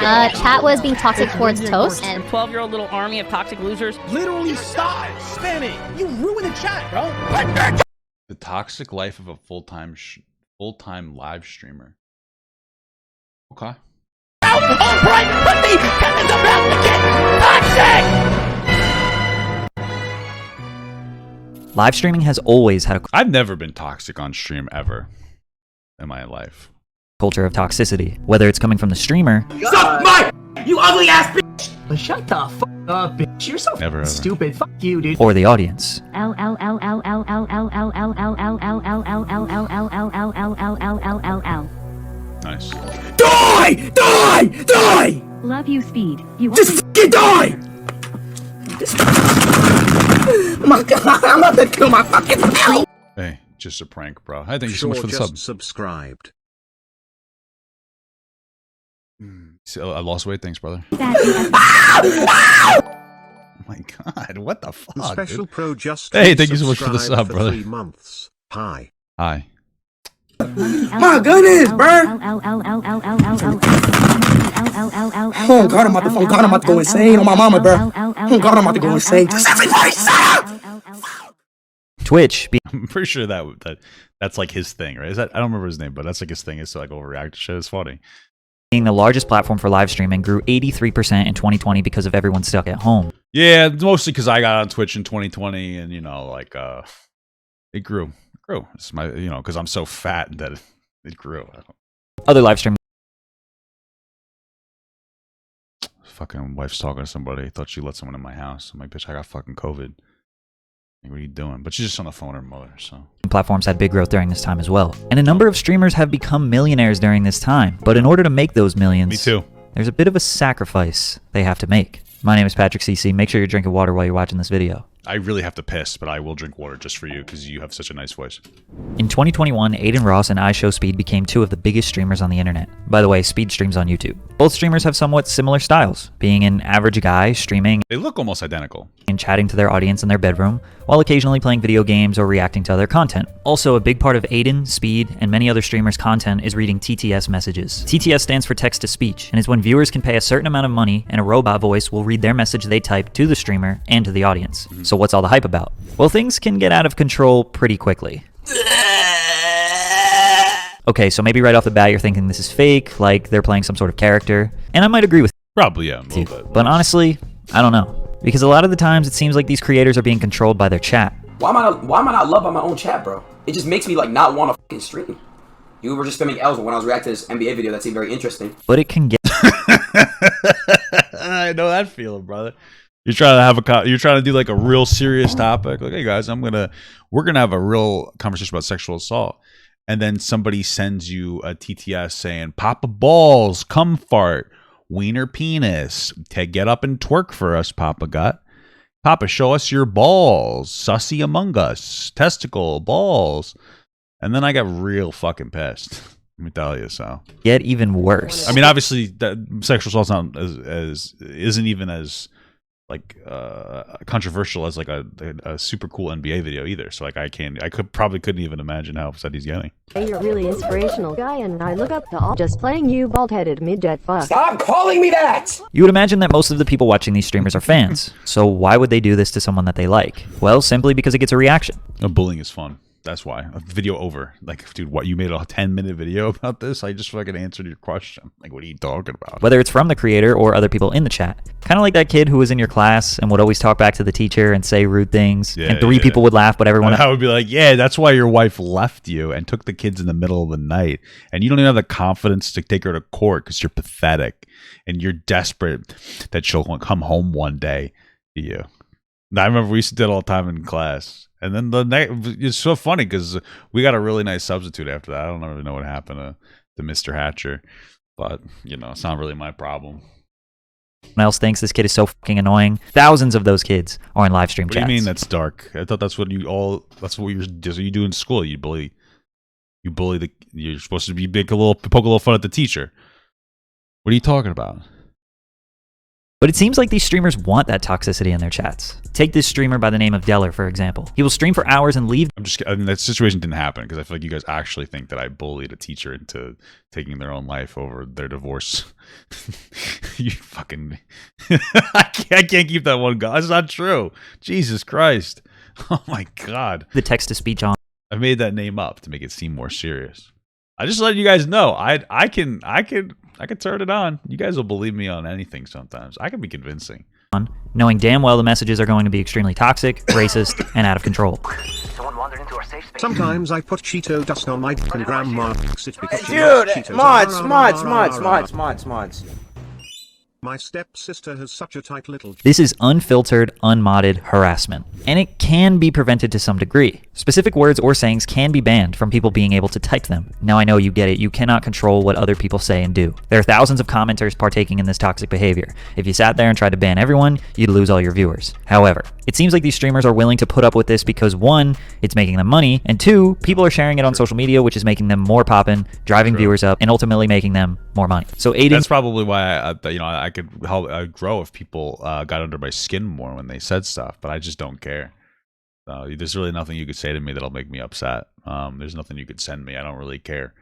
Chat was being toxic towards Toast. And 12-year-old little army of toxic losers. Literally stop spamming. You ruined the chat, bro. The toxic life of a full-time live streamer. Okay. All right, but the is about to get toxic. Live streaming has always had a I've never been toxic on stream ever in my life. culture of toxicity, whether it's coming from the streamer, Suck my, you ugly ass bitch. But shut the fuck up, bitch. You're so Never, ever. stupid. Fuck you, dude. or the audience. Nice. Die! Die! Die! Love you, Speed. You Just fucking die! My God, I'm about to kill my fucking hell. Hey, just a prank, bro. Hey, thank you so much for the sub. Subscribed. I lost weight. Thanks, brother. Oh my God, what the fuck? Special Dude? Pro just Hey, thank you so much for the subscribed sub, brother. 3 months. Hi. Hi. My goodness, bro. Oh God, I'm about to go insane on my mama, bro. Oh God, I'm about to go insane. Just everybody shut up! Twitch I'm pretty sure that's like his thing, right? Is that I don't remember his name, but that's like his thing is to like overreact to shit. It's funny. being the largest platform for live streaming grew 83% in 2020 because of everyone stuck at home. Yeah, mostly because I got on Twitch in 2020, and like it grew. It's my because I'm so fat that it grew. Other live streaming Fucking wife's talking to somebody. Thought she let someone in my house. I'm like, bitch, I got fucking COVID. Like, what are you doing? But she's just on the phone with her mother, so. platforms had big growth during this time as well. And a number of streamers have become millionaires during this time. But in order to make those millions, Me too. there's a bit of a sacrifice they have to make. My name is Patrick CC. Make sure you're drinking water while you're watching this video. I really have to piss, but I will drink water just for you because you have such a nice voice. In 2021, Aiden Ross and iShowSpeed became two of the biggest streamers on the internet. By the way, Speed streams on YouTube. Both streamers have somewhat similar styles, being an average guy streaming They look almost identical. and chatting to their audience in their bedroom, while occasionally playing video games or reacting to other content. Also, a big part of Aiden, Speed, and many other streamers' content is reading TTS messages. TTS stands for text-to-speech, and is when viewers can pay a certain amount of money and a robot voice will read their message they type to the streamer and to the audience. So what's all the hype about? Well, things can get out of control pretty quickly. Okay, so maybe right off the bat you're thinking this is fake, like they're playing some sort of character, and I might agree with Probably, yeah, a you. little bit. But honestly, I don't know. Because a lot of the times it seems like these creators are being controlled by their chat. Why am I not loved by my own chat, bro? It just makes me like not want to fucking stream. You were just spamming L's when I was reacting to this NBA video that seemed very interesting. But it can get I know that feeling, brother. You're trying to have you're trying to do like a real serious topic. Like, hey guys, we're gonna have a real conversation about sexual assault, and then somebody sends you a TTS saying, "Papa balls, cum fart, wiener penis, get up and twerk for us, Papa gut. Papa, show us your balls, sussy among us, testicle balls," and then I got real fucking pissed. Let me tell you, so. get even worse. I mean, obviously, that sexual assault's not isn't even as like controversial as like a super cool NBA video either. So like I couldn't even imagine how upset he's getting. You're a really inspirational guy, and I look up to all just playing you bald-headed midget fuck. Stop calling me that! You would imagine that most of the people watching these streamers are fans. So why would they do this to someone that they like? Well, simply because it gets a reaction. Bullying is fun. That's why. A video over. Like, dude, what, you made a 10-minute video about this? I just fucking answered your question. Like, what are you talking about? Whether it's from the creator or other people in the chat. Kind of like that kid who was in your class and would always talk back to the teacher and say rude things. Yeah, and three people would laugh, but everyone... And I would be like, yeah, that's why your wife left you and took the kids in the middle of the night. And you don't even have the confidence to take her to court because you're pathetic. And you're desperate that she'll come home one day to you. And I remember we used to do it all the time in class. And then it's so funny because we got a really nice substitute after that. I don't really know what happened to Mr. Hatcher. But, it's not really my problem. else thinks this kid is so fucking annoying. Thousands of those kids are in live stream What chats. do you mean that's dark? I thought that's what you do in school. You bully you're supposed to poke a little fun at the teacher. What are you talking about? But it seems like these streamers want that toxicity in their chats. Take this streamer by the name of Deller, for example. He will stream for hours and leave. That situation didn't happen because I feel like you guys actually think that I bullied a teacher into taking their own life over their divorce. You fucking. I can't keep that one going. That's not true. Jesus Christ. Oh my God. The text-to-speech on. I made that name up to make it seem more serious. I just let you guys know. I can turn it on. You guys will believe me on anything sometimes. I can be convincing. Knowing damn well the messages are going to be extremely toxic, racist, and out of control. Sometimes I put Cheeto dust on my and grandma likes it because she Dude, loves Cheetos. mods. My stepsister has such a tight little. This is unfiltered, unmodded harassment, and it can be prevented to some degree. Specific words or sayings can be banned from people being able to type them. Now I know you get it, you cannot control what other people say and do. There are thousands of commenters partaking in this toxic behavior. If you sat there and tried to ban everyone, you'd lose all your viewers. However, it seems like these streamers are willing to put up with this because 1, it's making them money, and 2, people are sharing it on social media, which is making them more poppin', driving viewers up, and ultimately making them more money. So Aiden... That's probably why I could help grow if people got under my skin more when they said stuff, but I just don't care. There's really nothing you could say to me that'll make me upset. There's nothing you could send me. I don't really care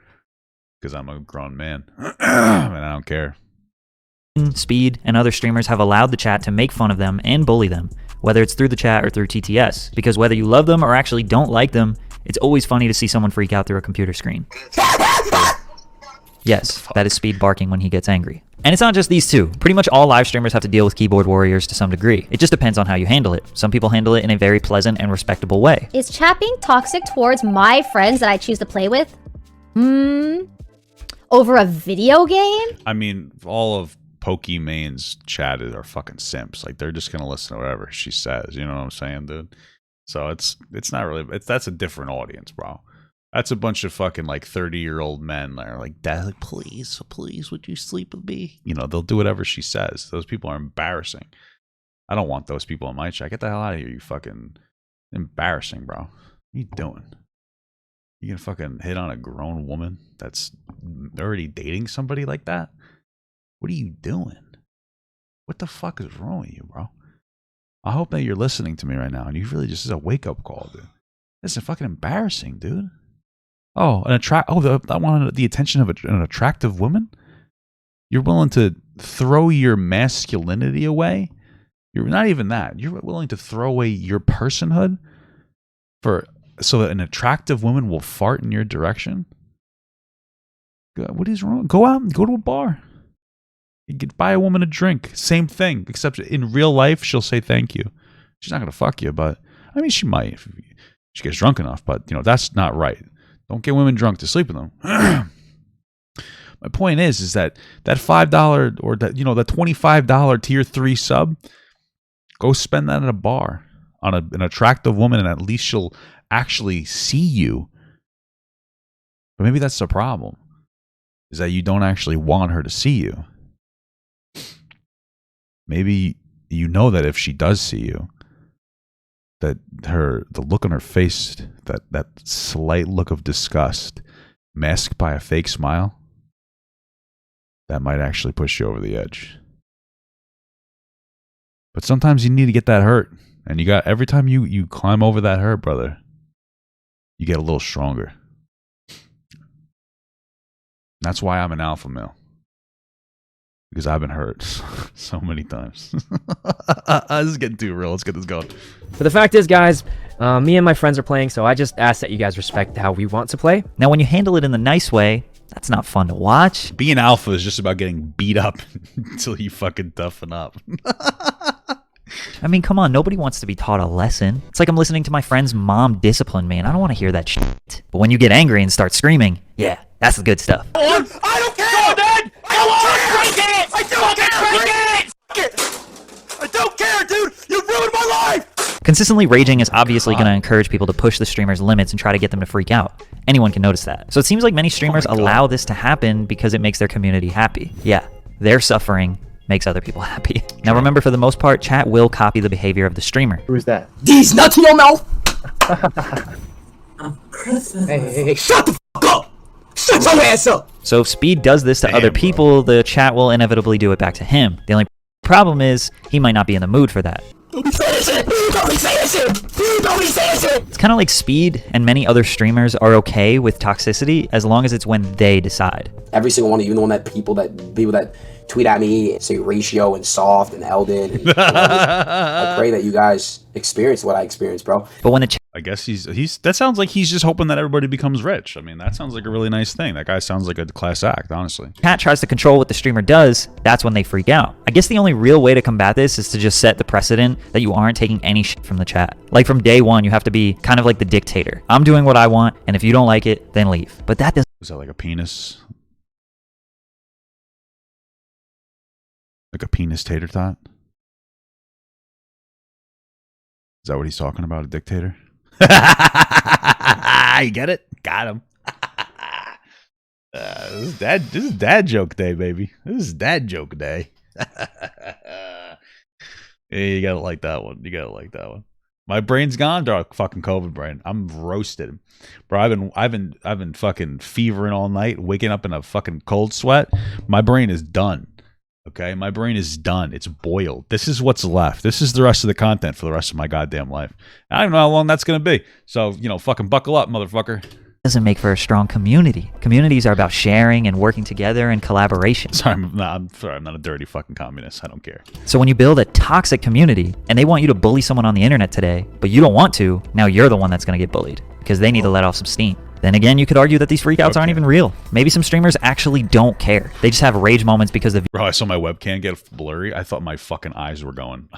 because I'm a grown man and I don't care. Speed, and other streamers have allowed the chat to make fun of them and bully them, whether it's through the chat or through TTS, because whether you love them or actually don't like them, it's always funny to see someone freak out through a computer screen. Yes, that is Speed barking when he gets angry. And it's not just these two. Pretty much all live streamers have to deal with keyboard warriors to some degree. It just depends on how you handle it. Some people handle it in a very pleasant and respectable way. Is chat being toxic towards my friends that I choose to play with? Over a video game? I mean, all of Pokemon's chat are fucking simps. Like, they're just gonna listen to whatever she says. You know what I'm saying, dude? So it's not really. That's a different audience, bro. That's a bunch of fucking like 30-year-old men that are like, Dad, like, please, would you sleep with me? You know, they'll do whatever she says. Those people are embarrassing. I don't want those people in my chat. Get the hell out of here, you fucking embarrassing, bro. What are you doing? You gonna fucking hit on a grown woman that's already dating somebody like that? What are you doing? What the fuck is wrong with you, bro? I hope that you're listening to me right now and you really just is a wake-up call, dude. This is fucking embarrassing, dude. Oh, I wanted the attention of an attractive woman? You're willing to throw your masculinity away? You're not even that. You're willing to throw away your personhood so that an attractive woman will fart in your direction? God, what is wrong? Go out and go to a bar. You could buy a woman a drink. Same thing, except in real life, she'll say thank you. She's not going to fuck you, but I mean, she might if she gets drunk enough, but you know, that's not right. Don't get women drunk to sleep with them. My point is that $5 or that $25 tier 3 sub, go spend that at a bar on an attractive woman, and at least she'll actually see you. But maybe that's the problem, is that you don't actually want her to see you. Maybe you know that if she does see you, that the look on her face, that slight look of disgust masked by a fake smile, that might actually push you over the edge. But sometimes you need to get that hurt, and every time you climb over that hurt, brother, you get a little stronger. That's why I'm an alpha male. Because I've been hurt so many times. This is getting too real. Let's get this going. But the fact is, guys, me and my friends are playing, so I just ask that you guys respect how we want to play. Now, when you handle it in the nice way, that's not fun to watch. Being alpha is just about getting beat up until you fucking toughen up. I mean, come on, nobody wants to be taught a lesson. It's like I'm listening to my friend's mom discipline me, and I don't want to hear that shit. But when you get angry and start screaming, yeah, that's the good stuff. I don't care! I don't care, dude! You ruined my life! Consistently raging is obviously going to encourage people to push the streamer's limits and try to get them to freak out. Anyone can notice that. So it seems like many streamers allow this to happen because it makes their community happy. Yeah, their suffering makes other people happy. Now remember, for the most part, chat will copy the behavior of the streamer. Who is that? These nuts in your mouth! Hey, shut the fuck up! Shut your ass up! So if Speed does this to other people, the chat will inevitably do it back to him. The only problem is, he might not be in the mood for that. Don't be saying shit! Don't be saying shit! Don't be saying shit! It's kind of like Speed and many other streamers are okay with toxicity as long as it's when they decide. Every single one of you, even the one that people that tweet at me and say Ratio and Soft and Eldon. And I pray that you guys experience what I experienced, bro. But when the I guess he's that sounds like he's just hoping that everybody becomes rich. I mean, that sounds like a really nice thing. That guy sounds like a class act, honestly. chat tries to control what the streamer does, that's when they freak out. I guess the only real way to combat this is to just set the precedent that you aren't taking any shit from the chat. Like from day one, you have to be kind of like the dictator. I'm doing what I want, and if you don't like it, then leave. But that doesn't. Is that like a penis? Like a penis tater tot? Is that what he's talking about? A dictator? You get it? Got him. This is dad joke day, baby. This is dad joke day. Yeah, you gotta like that one. You gotta like that one. My brain's gone, dog. Fucking COVID brain. I'm roasted, bro. I've been fucking fevering all night, waking up in a fucking cold sweat. My brain is done. Okay, my brain is done. It's boiled. This is what's left. This is the rest of the content for the rest of my goddamn life. I don't know how long that's gonna be. So, you know, fucking buckle up, motherfucker. Doesn't make for a strong community. Communities are about sharing and working together and collaboration. Sorry, I'm sorry. I'm not a dirty fucking communist. I don't care. So when you build a toxic community and they want you to bully someone on the internet today, but you don't want to, now you're the one that's going to get bullied because they need to let off some steam. Then again, you could argue that these freakouts aren't even real. Maybe some streamers actually don't care. They just have rage moments because the Bro, I saw my webcam get blurry. I thought my fucking eyes were going.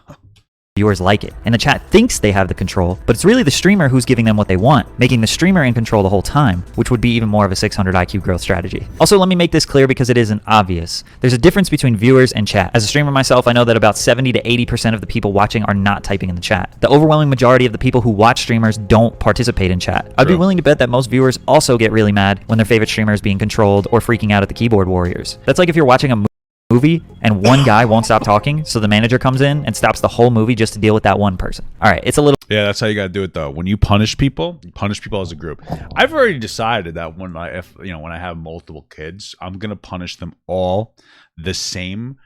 viewers like it. And the chat thinks they have the control, but it's really the streamer who's giving them what they want, making the streamer in control the whole time, which would be even more of a 600 IQ growth strategy. Also, let me make this clear because it isn't obvious. There's a difference between viewers and chat. As a streamer myself, I know that about 70 to 80% of the people watching are not typing in the chat. The overwhelming majority of the people who watch streamers don't participate in chat. I'd be willing to bet that most viewers also get really mad when their favorite streamer is being controlled or freaking out at the keyboard warriors. That's like if you're watching a movie and one guy won't stop talking, so the manager comes in and stops the whole movie just to deal with that one person. All right, it's a little. Yeah, that's how you gotta do it though. When you punish people as a group. I've already decided that when I have multiple kids, I'm gonna punish them all the same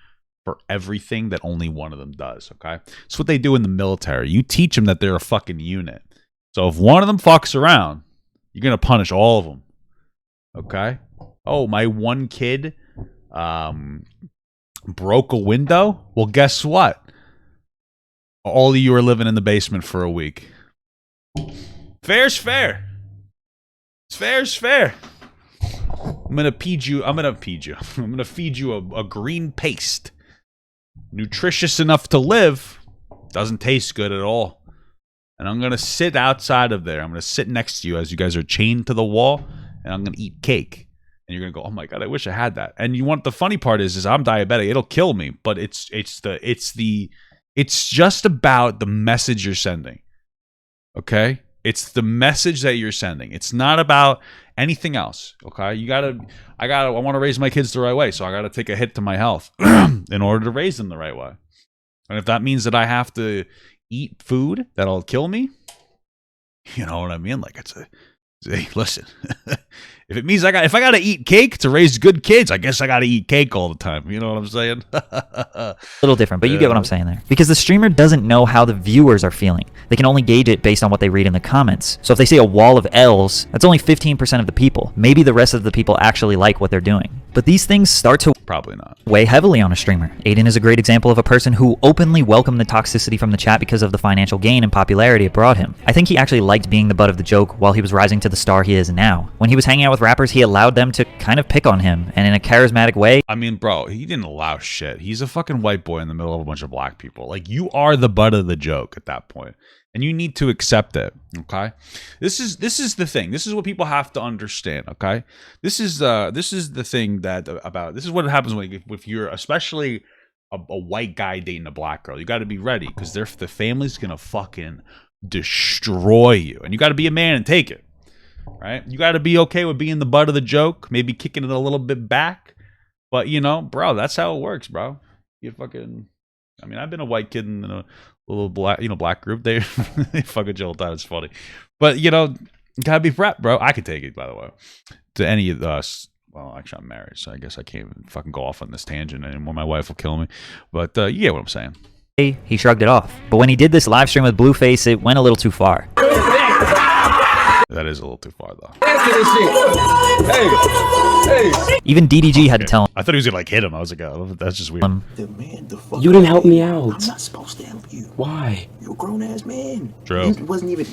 for everything that only one of them does. Okay, it's what they do in the military. You teach them that they're a fucking unit. So if one of them fucks around, you're gonna punish all of them. Okay. Oh, my one kid broke a window. Well, guess what? All of you are living in the basement for a week. Fair's fair. Fair's fair. I'm gonna feed you a green paste. Nutritious enough to live. Doesn't taste good at all. And I'm gonna sit outside of there. I'm gonna sit next to you as you guys are chained to the wall, and I'm gonna eat cake. And you're gonna go, oh my god, I wish I had that. And you want the funny part is I'm diabetic. It'll kill me, but it's just about the message you're sending. Okay, it's the message that you're sending. It's not about anything else. Okay, I want to raise my kids the right way, so I gotta take a hit to my health in order to raise them the right way. And if that means that I have to eat food that'll kill me, you know what I mean? Like hey, listen. If it means if I gotta eat cake to raise good kids, I guess I gotta eat cake all the time. You know what I'm saying? A little different, but you get what I'm saying there. Because the streamer doesn't know how the viewers are feeling. They can only gauge it based on what they read in the comments. So if they see a wall of L's, that's only 15% of the people. Maybe the rest of the people actually like what they're doing. But these things start to probably not weigh heavily on a streamer. Aiden is a great example of a person who openly welcomed the toxicity from the chat because of the financial gain and popularity it brought him. I think he actually liked being the butt of the joke while he was rising to the star he is now. When he was hanging out with rappers, he allowed them to kind of pick on him, and in a charismatic way. I mean, bro, he didn't allow shit. He's a fucking white boy in the middle of a bunch of black people. Like, you are the butt of the joke at that point, and you need to accept it. Okay, this is the thing. This is what people have to understand. Okay, this is the thing this is what happens if you're especially a white guy dating a black girl. You got to be ready because the family's gonna fucking destroy you, and you got to be a man and take it. Right? You got to be okay with being the butt of the joke, maybe kicking it a little bit back. But, you know, bro, that's how it works, bro. You fucking... I mean, I've been a white kid in a little black group. They fucking chill out. It's funny. But, you know, gotta be prepped, bro. I could take it, by the way. To any of us... Well, actually, I'm married, so I guess I can't even fucking go off on this tangent anymore. My wife will kill me. But, you get what I'm saying. He shrugged it off. But when he did this live stream with Blueface, it went a little too far. That is a little too far though. Even DDG had to tell I thought he was gonna like hit him. I was like, oh, that's just weird. him. You didn't help me out. I'm not supposed to help you. Why? You're a grown ass man. True. You wasn't even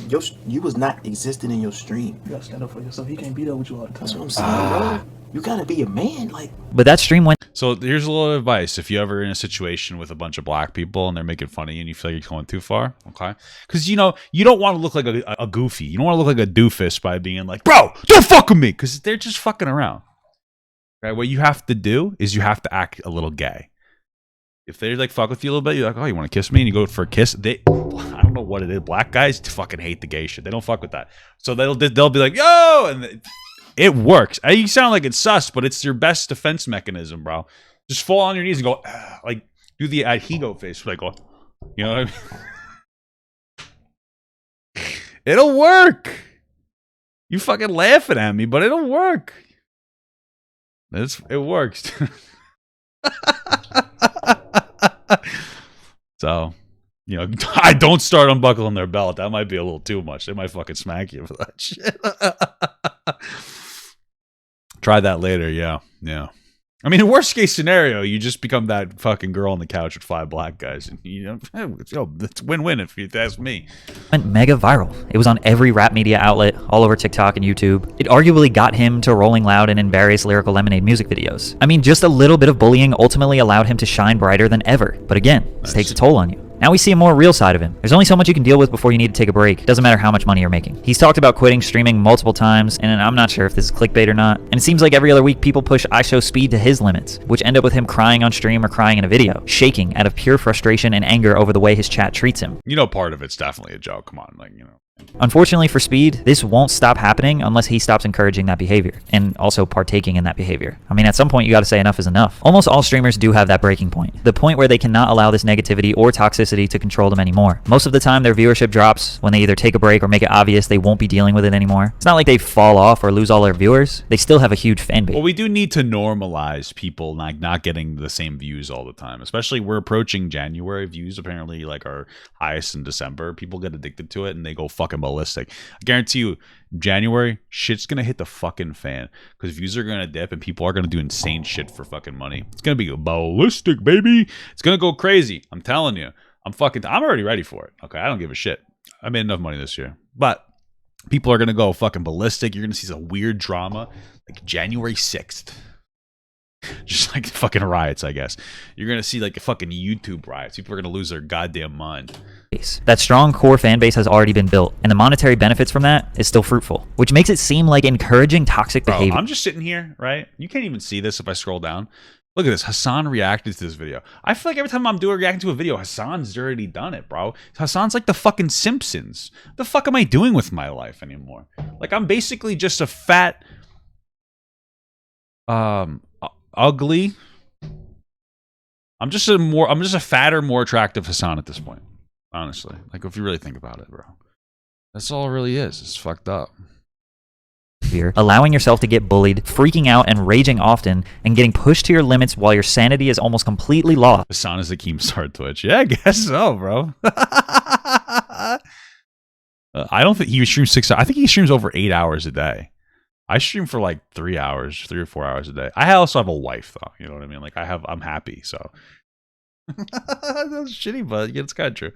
you was not existing in your stream. You gotta stand up for yourself. He can't beat up with you all the time. That's what I'm saying, bro. You gotta be a man. Like, But that stream went So here's a little advice: if you ever in a situation with a bunch of black people and they're making fun of you and you feel like you're going too far, okay? Because you know you don't want to look like a goofy. You don't want to look like a doofus by being like, "Bro, don't fuck with me," because they're just fucking around. Right? What you have to do is you have to act a little gay. If they like fuck with you a little bit, you're like, "Oh, you want to kiss me?" And you go for a kiss. I don't know what it is. Black guys fucking hate the gay shit. They don't fuck with that. So they'll be like, "Yo," and it works. You sound like it's sus, but it's your best defense mechanism, bro. Just fall on your knees and go, like, do the Higo face. Like, oh, you know what I mean? It'll work. You fucking laughing at me, but it'll work. It works. So, you know, I don't start unbuckling their belt. That might be a little too much. They might fucking smack you for that shit. Try that later, yeah. I mean, in worst case scenario, you just become that fucking girl on the couch with 5 black guys, and you know, it's win-win if you ask me. went mega viral. It was on every rap media outlet, all over TikTok and YouTube. It arguably got him to Rolling Loud and in various Lyrical Lemonade music videos. I mean, just a little bit of bullying ultimately allowed him to shine brighter than ever. But again, this takes a toll on you. Now we see a more real side of him. There's only so much you can deal with before you need to take a break. Doesn't matter how much money you're making. He's talked about quitting streaming multiple times, and I'm not sure if this is clickbait or not. And it seems like every other week people push IShowSpeed to his limits, which end up with him crying on stream or crying in a video, shaking out of pure frustration and anger over the way his chat treats him. You know, part of it's definitely a joke. Come on, like, you know. Unfortunately for Speed, this won't stop happening unless he stops encouraging that behavior and also partaking in that behavior. I mean, at some point you gotta say enough is enough. Almost all streamers do have that breaking point, the point where they cannot allow this negativity or toxicity to control them anymore. Most of the time their viewership drops when they either take a break or make it obvious they won't be dealing with it anymore. It's not like they fall off or lose all their viewers. They still have a huge fan base. Well, we do need to normalize people not getting the same views all the time. Especially we're approaching January. Views apparently like are highest in December. People get addicted to it and they go fucking ballistic. I guarantee you, January, shit's gonna hit the fucking fan because views are gonna dip and people are gonna do insane shit for fucking money. It's gonna be ballistic, baby. It's gonna go crazy. I'm telling you. I'm already ready for it. Okay, I don't give a shit. I made enough money this year, but people are gonna go fucking ballistic. You're gonna see some weird drama like January 6th. Just like fucking riots, I guess. You're gonna see like fucking YouTube riots. People are gonna lose their goddamn mind. That strong core fan base has already been built, and the monetary benefits from that is still fruitful, which makes it seem like encouraging toxic behavior. I'm just sitting here, right? You can't even see this if I scroll down. Look at this. Hassan reacted to this video. I feel like every time I'm reacting to a video, Hassan's already done it, bro. Hassan's like the fucking Simpsons. What the fuck am I doing with my life anymore? Like, I'm basically just a fat, ugly. I'm just a fatter, more attractive Hassan at this point. Honestly, like if you really think about it, bro, that's all it really is. It's fucked up. Allowing yourself to get bullied, freaking out and raging often, and getting pushed to your limits while your sanity is almost completely lost. Hassan is the Keemstar Twitch. Yeah, I guess so, bro. I don't think he streams 6 hours. I think he streams over 8 hours a day. I stream for like 3 hours, 3 or 4 hours a day. I also have a wife, though. You know what I mean? Like I'm happy, so. That's shitty, but it's kind of true.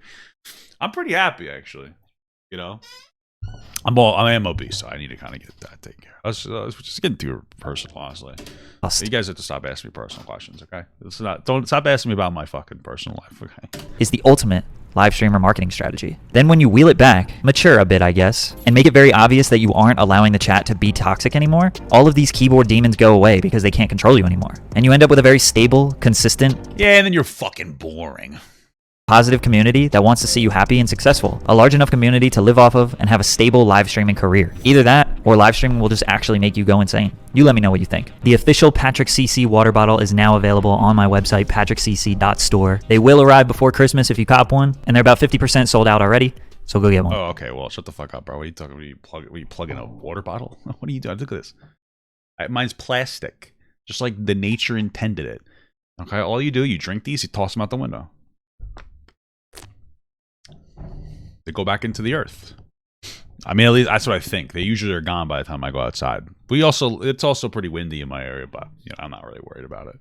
I'm pretty happy, actually. You know, I am obese, so I need to kind of get that taken care of. Let's just getting too personal, honestly. You guys have to stop asking me personal questions, okay? Don't stop asking me about my fucking personal life, okay? Is the ultimate live streamer marketing strategy. Then when you wheel it back, mature a bit, I guess, and make it very obvious that you aren't allowing the chat to be toxic anymore, all of these keyboard demons go away because they can't control you anymore. And you end up with a very stable, consistent, yeah, and then you're fucking boring, positive community that wants to see you happy and successful. A large enough community to live off of and have a stable live streaming career. Either that, or live streaming will just actually make you go insane. You let me know what you think. The official Patrick CC water bottle is now available on my website, patrickcc.store. They will arrive before Christmas if you cop one, and they're about 50% sold out already, so go get one. Oh, okay, well, shut the fuck up, bro. What are you talking about? Were you plugging a water bottle? What are you doing? Look at this. Mine's plastic, just like the nature intended it. Okay, all you do, you drink these, you toss them out the window. They go back into the earth. I mean, at least that's what I think. They usually are gone by the time I go outside. It's also pretty windy in my area, but I'm not really worried about it.